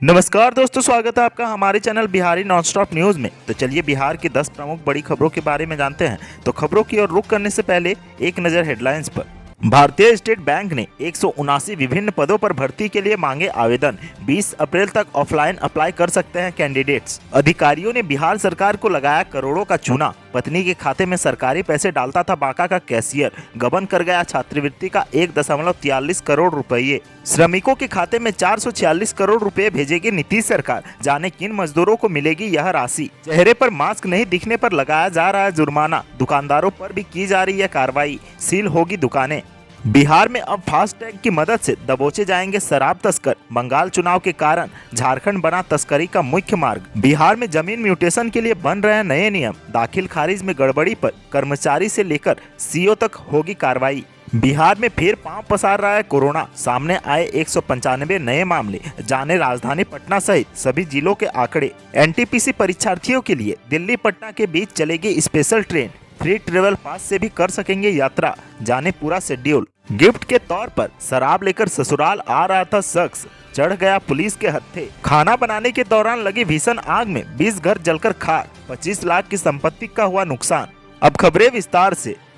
नमस्कार दोस्तों, स्वागत है आपका हमारे चैनल बिहारी नॉनस्टॉप न्यूज में। तो चलिए बिहार की 10 प्रमुख बड़ी खबरों के बारे में जानते हैं। तो खबरों की ओर रुख करने से पहले एक नजर हेडलाइंस पर। भारतीय स्टेट बैंक ने 179 विभिन्न पदों पर भर्ती के लिए मांगे आवेदन। 20 अप्रैल तक ऑफलाइन अप्लाई कर सकते हैं कैंडिडेट्स। अधिकारियों ने बिहार सरकार को लगाया करोड़ों का चूना। पत्नी के खाते में सरकारी पैसे डालता था बांका का कैशियर। गबन कर गया छात्रवृत्ति का 1.43 करोड़ रुपये। श्रमिकों के खाते में 446 करोड़ रुपए भेजेगी नीतीश सरकार। जाने किन मजदूरों को मिलेगी यह राशि। चेहरे पर मास्क नहीं दिखने पर लगाया जा रहा है जुर्माना। दुकानदारों पर भी की जा रही है कार्रवाई। सील होगी दुकानें। बिहार में अब फास्टैग की मदद से दबोचे जाएंगे शराब तस्कर। बंगाल चुनाव के कारण झारखंड बना तस्करी का मुख्य मार्ग। बिहार में जमीन म्यूटेशन के लिए बन रहे हैं नए नियम। दाखिल खारिज में गड़बड़ी पर कर्मचारी से लेकर सीओ तक होगी कार्रवाई। बिहार में फिर पांव पसार रहा है कोरोना। सामने आए 195 नए मामले। जाने राजधानी पटना सहित सभी जिलों के आंकड़े। एनटीपीसी परीक्षार्थियों के लिए दिल्ली पटना के बीच चलेगी स्पेशल ट्रेन। फ्री ट्रेवल पास से भी कर सकेंगे यात्रा। जाने पूरा शेड्यूल। गिफ्ट के तौर पर शराब लेकर ससुराल आ रहा था शख्स। चढ़ गया पुलिस के हत्थे। खाना बनाने के दौरान लगी भीषण आग में 20 घर जलकर खाक। 25 लाख की संपत्ति का हुआ नुकसान। अब खबरें विस्तार से।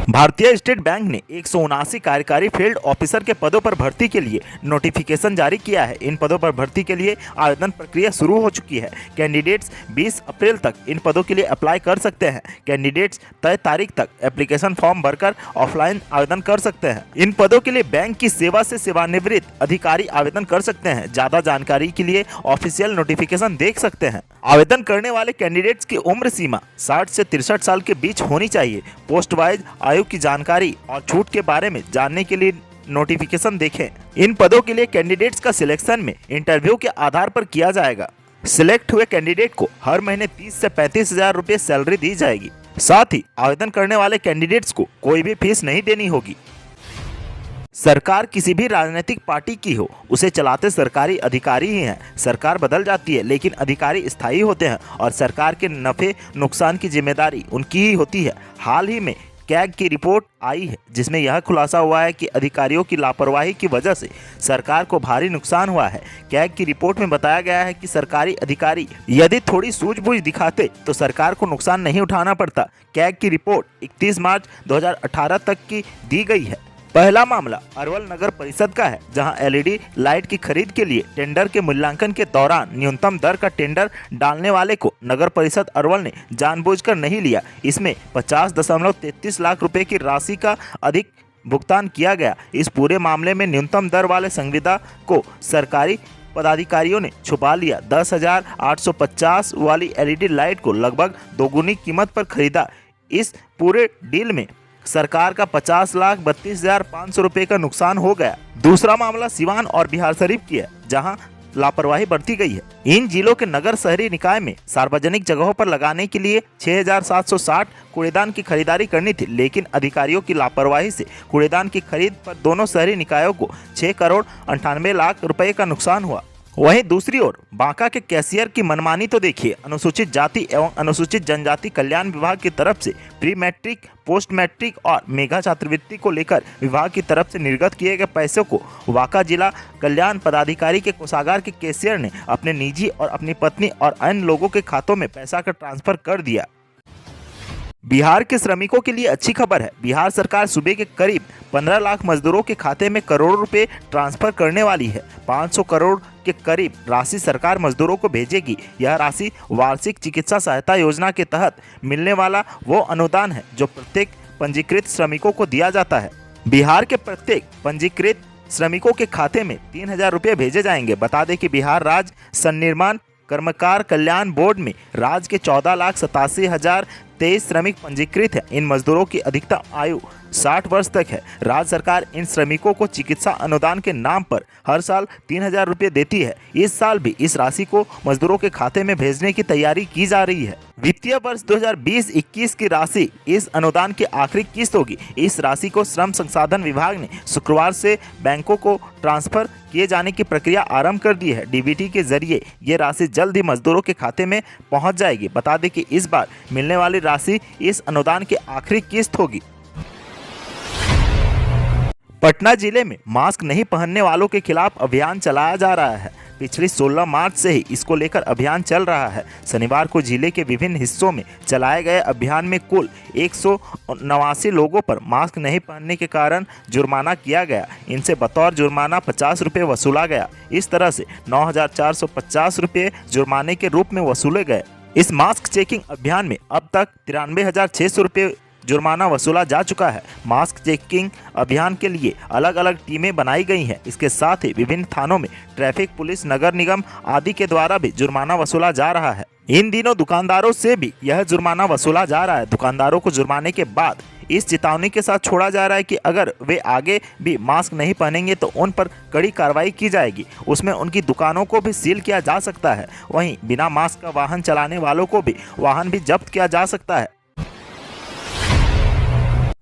भारतीय स्टेट बैंक ने 179 कार्यकारी फील्ड ऑफिसर के पदों पर भर्ती के लिए नोटिफिकेशन जारी किया है। इन पदों पर भर्ती के लिए आवेदन प्रक्रिया शुरू हो चुकी है। कैंडिडेट्स 20 अप्रैल तक इन पदों के लिए अप्लाई कर सकते हैं। कैंडिडेट्स तय तारीख तक एप्लीकेशन फॉर्म भरकर ऑफलाइन आवेदन कर सकते हैं। इन पदों के लिए बैंक की सेवा से सेवानिवृत्त अधिकारी आवेदन कर सकते हैं। ज्यादा जानकारी के लिए ऑफिशियल नोटिफिकेशन देख सकते हैं। आवेदन करने वाले कैंडिडेट्स की उम्र सीमा 60 से 63 साल के बीच होनी चाहिए। पोस्ट वाइज आयु की जानकारी और छूट के बारे में जानने के लिए नोटिफिकेशन देखें। इन पदों के लिए कैंडिडेट्स का सिलेक्शन में इंटरव्यू के आधार पर किया जाएगा। सिलेक्ट हुए कैंडिडेट को हर महीने 30 से 35 हजार रुपये सैलरी दी जाएगी। साथ ही आवेदन करने वाले कैंडिडेट्स को कोई भी फीस नहीं देनी होगी। सरकार किसी भी राजनीतिक पार्टी की हो, उसे चलाते सरकारी अधिकारी ही हैं। सरकार बदल जाती है लेकिन अधिकारी स्थायी होते हैं और सरकार के नफे नुकसान की जिम्मेदारी उनकी ही होती है। हाल ही में कैग की रिपोर्ट आई है जिसमें यह खुलासा हुआ है कि अधिकारियों की लापरवाही की वजह से सरकार को भारी नुकसान हुआ है। कैग की रिपोर्ट में बताया गया है कि सरकारी अधिकारी यदि थोड़ी सूझबूझ दिखाते तो सरकार को नुकसान नहीं उठाना पड़ता। कैग की रिपोर्ट 31 मार्च 2018 तक की दी गई है। पहला मामला अरवल नगर परिषद का है, जहां एलईडी लाइट की खरीद के लिए टेंडर के मूल्यांकन के दौरान न्यूनतम दर का टेंडर डालने वाले को नगर परिषद अरवल ने जानबूझकर नहीं लिया। इसमें 50.33 लाख रुपए की राशि का अधिक भुगतान किया गया। इस पूरे मामले में न्यूनतम दर वाले संविदा को सरकारी पदाधिकारियों ने छुपा लिया। 10,850 वाली एलईडी लाइट को लगभग दोगुनी कीमत पर खरीदा। इस पूरे डील में सरकार का 50,32,500 रुपए का नुकसान हो गया। दूसरा मामला सिवान और बिहार शरीफ की है, जहां लापरवाही बरती गई है। इन जिलों के नगर शहरी निकाय में सार्वजनिक जगहों पर लगाने के लिए 6,760 कूड़ेदान की खरीदारी करनी थी, लेकिन अधिकारियों की लापरवाही से कूड़ेदान की खरीद पर दोनों शहरी निकायों को 6 करोड़ 98 लाख रुपए का नुकसान हुआ। वहीं दूसरी ओर बांका के कैशियर की मनमानी तो देखिए। अनुसूचित जाति एवं अनुसूचित जनजाति कल्याण विभाग की तरफ से प्री मैट्रिक, पोस्ट मैट्रिक और मेगा छात्रवृत्ति को लेकर विभाग की तरफ से निर्गत किए गए पैसों को बांका जिला कल्याण पदाधिकारी के कोषागार के कैशियर ने अपने निजी और अपनी पत्नी और अन्य लोगों के खातों में पैसा का ट्रांसफर कर दिया। बिहार के श्रमिकों के लिए अच्छी खबर है। बिहार सरकार सूबे के करीब 15 लाख मजदूरों के खाते में करोड़ों रुपए ट्रांसफर करने वाली है। 500 करोड़ के करीब राशि सरकार मजदूरों को भेजेगी। यह राशि वार्षिक चिकित्सा सहायता योजना के तहत मिलने वाला वो अनुदान है जो प्रत्येक पंजीकृत श्रमिकों को दिया जाता है। बिहार के प्रत्येक पंजीकृत श्रमिकों के खाते में 3,000 रुपये भेजे जाएंगे। बता दें कि बिहार राज्य सन्निर्माण कर्मकार कल्याण बोर्ड में राज्य के 14,87,023 श्रमिक पंजीकृत है। इन मजदूरों की अधिकतम आयु 60 वर्ष तक है। राज्य सरकार इन श्रमिकों को चिकित्सा अनुदान के नाम पर हर साल 3,000 रुपये देती है। इस साल भी इस राशि को मजदूरों के खाते में भेजने की तैयारी की जा रही है। वित्तीय वर्ष 2020-21 की राशि इस अनुदान की आखिरी किस्त होगी। इस राशि को श्रम संसाधन विभाग ने शुक्रवार से बैंकों को ट्रांसफर किए जाने की प्रक्रिया आरंभ कर दी है। डीबीटी के जरिए ये राशि जल्द ही मजदूरों के खाते में पहुंच जाएगी। बता दें कि इस बार मिलने वाली राशि इस अनुदान की आखिरी किस्त होगी। पटना जिले में मास्क नहीं पहनने वालों के खिलाफ अभियान चलाया जा रहा है। पिछली 16 मार्च से ही इसको लेकर अभियान चल रहा है। शनिवार को जिले के विभिन्न हिस्सों में चलाए गए अभियान में कुल 189 लोगों पर मास्क नहीं पहनने के कारण जुर्माना किया गया। इनसे बतौर जुर्माना 50 रुपये वसूला गया। इस तरह से 9,450 रुपये जुर्माने के रूप में वसूले गए। इस मास्क चेकिंग अभियान में अब तक 93,600 रुपये जुर्माना वसूला जा चुका है। मास्क चेकिंग अभियान के लिए अलग अलग टीमें बनाई गई हैं। इसके साथ ही विभिन्न थानों में ट्रैफिक पुलिस, नगर निगम आदि के द्वारा भी जुर्माना वसूला जा रहा है। इन दिनों दुकानदारों से भी यह जुर्माना वसूला जा रहा है। दुकानदारों को जुर्माने के बाद इस चेतावनी के साथ छोड़ा जा रहा है कि अगर वे आगे भी मास्क नहीं पहनेंगे तो उन पर कड़ी कार्रवाई की जाएगी। उसमें उनकी दुकानों को भी सील किया जा सकता है। वहीं बिना मास्क का वाहन चलाने वालों को भी वाहन भी जब्त किया जा सकता है।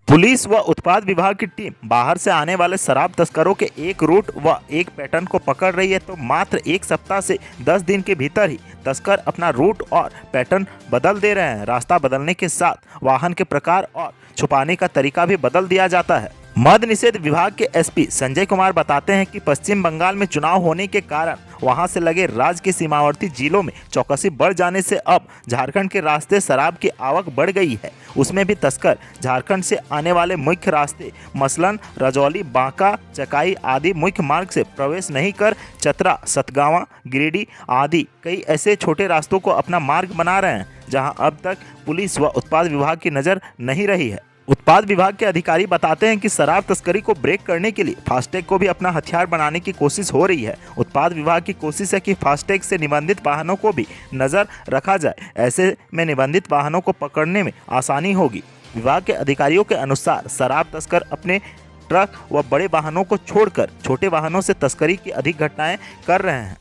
पुलिस व उत्पाद विभाग की टीम बाहर से आने वाले शराब तस्करों के एक रूट व एक पैटर्न को पकड़ रही है। तो मात्र एक सप्ताह से 10 दिन के भीतर ही तस्कर अपना रूट और पैटर्न बदल दे रहे हैं। रास्ता बदलने के साथ वाहन के प्रकार और छुपाने का तरीका भी बदल दिया जाता है। मद्य निषेध विभाग के एसपी संजय कुमार बताते हैं कि पश्चिम बंगाल में चुनाव होने के कारण वहां से लगे राज्य के सीमावर्ती जिलों में चौकसी बढ़ जाने से अब झारखंड के रास्ते शराब की आवक बढ़ गई है। उसमें भी तस्कर झारखंड से आने वाले मुख्य रास्ते मसलन रजौली, बांका, चकाई आदि मुख्य मार्ग से प्रवेश नहीं कर चतरा, सतगावा, गिरिडीह आदि कई ऐसे छोटे रास्तों को अपना मार्ग बना रहे हैं, जहां अब तक पुलिस व उत्पाद विभाग की नजर नहीं रही है। उत्पाद विभाग के अधिकारी बताते हैं कि शराब तस्करी को ब्रेक करने के लिए फास्टैग को भी अपना हथियार बनाने की कोशिश हो रही है। उत्पाद विभाग की कोशिश है कि फास्टैग से निबंधित वाहनों को भी नजर रखा जाए। ऐसे में निबंधित वाहनों को पकड़ने में आसानी होगी। विभाग के अधिकारियों के अनुसार शराब तस्कर अपने ट्रक व बड़े वाहनों को छोड़कर छोटे वाहनों से तस्करी की अधिक घटनाएं कर रहे हैं।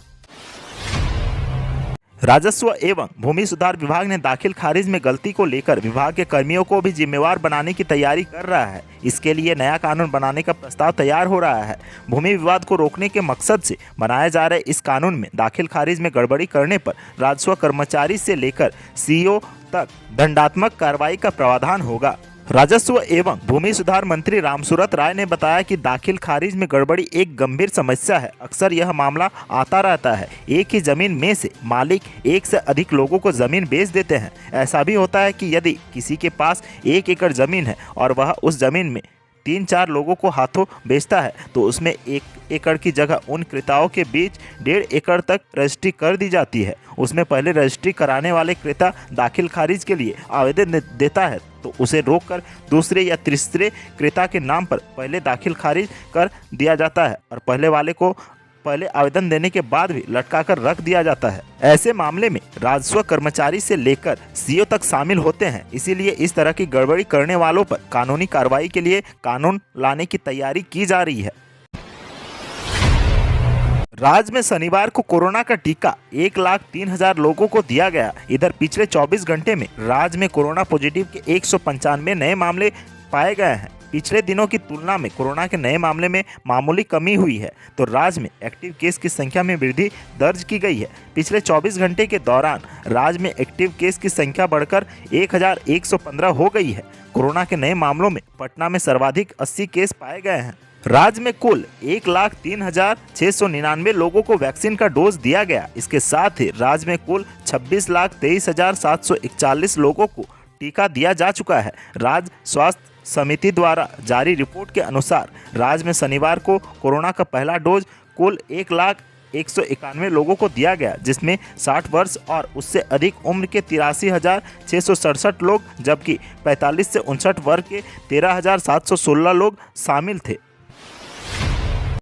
राजस्व एवं भूमि सुधार विभाग ने दाखिल खारिज में गलती को लेकर विभाग के कर्मियों को भी जिम्मेवार बनाने की तैयारी कर रहा है। इसके लिए नया कानून बनाने का प्रस्ताव तैयार हो रहा है। भूमि विवाद को रोकने के मकसद से बनाए जा रहे इस कानून में दाखिल खारिज में गड़बड़ी करने पर राजस्व कर्मचारी से लेकर सीईओ तक दंडात्मक कार्रवाई का प्रावधान होगा। राजस्व एवं भूमि सुधार मंत्री रामसूरत राय ने बताया कि दाखिल खारिज में गड़बड़ी एक गंभीर समस्या है। अक्सर यह मामला आता रहता है। एक ही जमीन में से मालिक एक से अधिक लोगों को जमीन बेच देते हैं। ऐसा भी होता है कि यदि किसी के पास 1 एकड़ जमीन है और वह उस जमीन में 3-4 लोगों को हाथों बेचता है तो उसमें 1 एकड़ की जगह उन क्रेताओं के बीच 1.5 एकड़ तक रजिस्ट्री कर दी जाती है। उसमें पहले रजिस्ट्री कराने वाले क्रेता दाखिल खारिज के लिए आवेदन देता है तो उसे रोककर दूसरे या तीसरे क्रेता के नाम पर पहले दाखिल खारिज कर दिया जाता है और पहले वाले को पहले आवेदन देने के बाद भी लटका कर रख दिया जाता है। ऐसे मामले में राजस्व कर्मचारी से लेकर सीईओ तक शामिल होते हैं। इसीलिए इस तरह की गड़बड़ी करने वालों पर कानूनी कार्रवाई के लिए कानून लाने की तैयारी की जा रही है। राज्य में शनिवार को कोरोना का टीका 1,03,000 लोगों को दिया गया। इधर पिछले 24 घंटे में राज्य में कोरोना पॉजिटिव के 195 नए मामले पाए गए हैं। पिछले दिनों की तुलना में कोरोना के नए मामले में मामूली कमी हुई है तो राज्य में एक्टिव केस की संख्या में वृद्धि दर्ज की गई है। पिछले 24 घंटे के दौरान राज्य में एक्टिव केस की संख्या बढ़कर 1,115 हो गई है। कोरोना के नए मामलों में पटना में सर्वाधिक 80 केस पाए गए हैं। राज्य में कुल 1,03,699 लोगों को वैक्सीन का डोज दिया गया। इसके साथ ही राज्य में कुल 26,23,741 लोगों को टीका दिया जा चुका है। राज्य स्वास्थ्य समिति द्वारा जारी रिपोर्ट के अनुसार राज्य में शनिवार को कोरोना का पहला डोज कुल 1,0191 लोगों को दिया गया, जिसमें 60 वर्ष और उससे अधिक उम्र के 83,667 लोग जबकि 45 से 59 वर्ग के 13,716 लोग शामिल थे।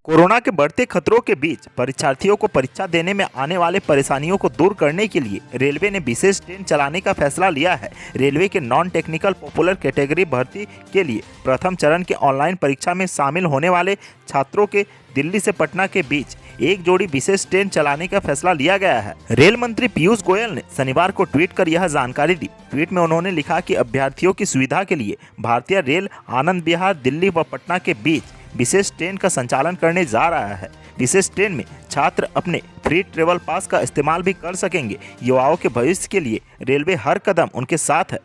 कोरोना के बढ़ते खतरों के बीच परीक्षार्थियों को परीक्षा देने में आने वाले परेशानियों को दूर करने के लिए रेलवे ने विशेष ट्रेन चलाने का फैसला लिया है। रेलवे के नॉन टेक्निकल पॉपुलर कैटेगरी भर्ती के लिए प्रथम चरण के ऑनलाइन परीक्षा में शामिल होने वाले छात्रों के दिल्ली से पटना के बीच एक जोड़ी विशेष ट्रेन चलाने का फैसला लिया गया है। रेल मंत्री पीयूष गोयल ने शनिवार को ट्वीट कर यह जानकारी दी। ट्वीट में उन्होंने लिखा कि अभ्यर्थियों की सुविधा के लिए भारतीय रेल आनंद विहार, दिल्ली व पटना के बीच विशेष ट्रेन का संचालन करने जा रहा है। विशेष ट्रेन में छात्र अपने फ्री ट्रेवल पास का इस्तेमाल भी कर सकेंगे। युवाओं के भविष्य के लिए रेलवे हर कदम उनके साथ है।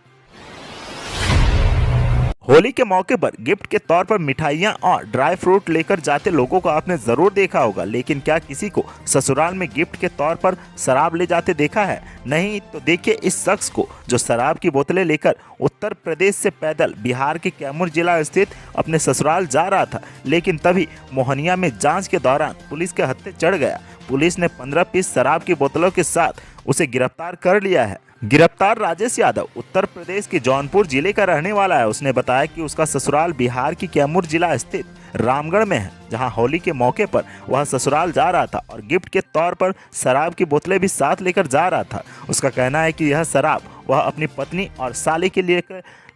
होली के मौके पर गिफ्ट के तौर पर मिठाइयां और ड्राई फ्रूट लेकर जाते लोगों को आपने जरूर देखा होगा, लेकिन क्या किसी को ससुराल में गिफ्ट के तौर पर शराब ले जाते देखा है? नहीं तो देखिए इस शख्स को जो शराब की बोतलें लेकर उत्तर प्रदेश से पैदल बिहार के कैमूर जिला स्थित अपने ससुराल जा रहा था, लेकिन तभी मोहनिया में जांच के दौरान पुलिस के हत्थे चढ़ गया। पुलिस ने 15 पीस शराब की बोतलों के साथ उसे गिरफ्तार कर लिया है। गिरफ्तार राजेश यादव उत्तर प्रदेश के जौनपुर जिले का रहने वाला है। उसने बताया कि उसका ससुराल बिहार की कैमूर जिला स्थित रामगढ़ में है, जहां होली के मौके पर वह ससुराल जा रहा था और गिफ्ट के तौर पर शराब की बोतलें भी साथ लेकर जा रहा था। उसका कहना है कि यह शराब वह अपनी पत्नी और साले के लिए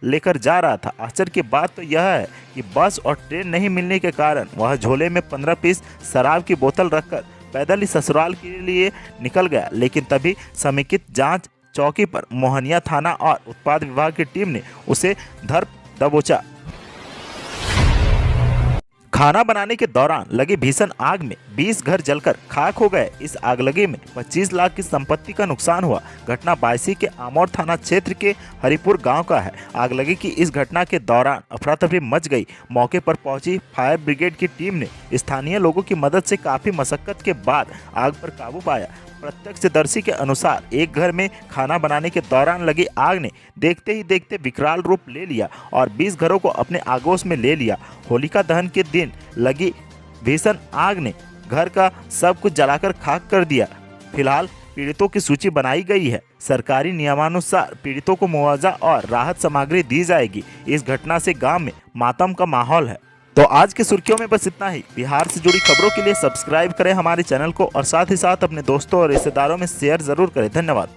लेकर जा रहा था। आश्चर्य की बात तो यह है कि बस और ट्रेन नहीं मिलने के कारण वह झोले में 15 पीस शराब की बोतल रखकर पैदल ही ससुराल के लिए निकल गया, लेकिन तभी समेकित जांच चौकी पर मोहनिया थाना और उत्पाद विभाग की टीम ने उसे धर दबोचा। खाना बनाने के दौरान लगी भीषण आग में 20 घर जलकर खाक हो गए। इस आगलगी में 25 लाख की संपत्ति का नुकसान हुआ। घटना बायसी के आमोर थाना क्षेत्र के हरिपुर गांव का है। आगलगी की इस घटना के दौरान अफरा तफरी मच गई। मौके पर पहुंची फायर ब्रिगेड की टीम ने स्थानीय लोगों की मदद से काफी मशक्कत के बाद आग पर काबू पाया। प्रत्यक्षदर्शी के अनुसार एक घर में खाना बनाने के दौरान लगी आग ने देखते ही देखते विकराल रूप ले लिया और 20 घरों को अपने आगोश में ले लिया। होलिका दहन के दिन लगी भीषण आग ने घर का सब कुछ जलाकर खाक कर दिया। फिलहाल पीड़ितों की सूची बनाई गई है। सरकारी नियमानुसार पीड़ितों को मुआवजा और राहत सामग्री दी जाएगी। इस घटना से गांव में मातम का माहौल है। तो आज की सुर्खियों में बस इतना ही। बिहार से जुड़ी खबरों के लिए सब्सक्राइब करें हमारे चैनल को और साथ ही साथ अपने दोस्तों और रिश्तेदारों में शेयर जरूर करें। धन्यवाद।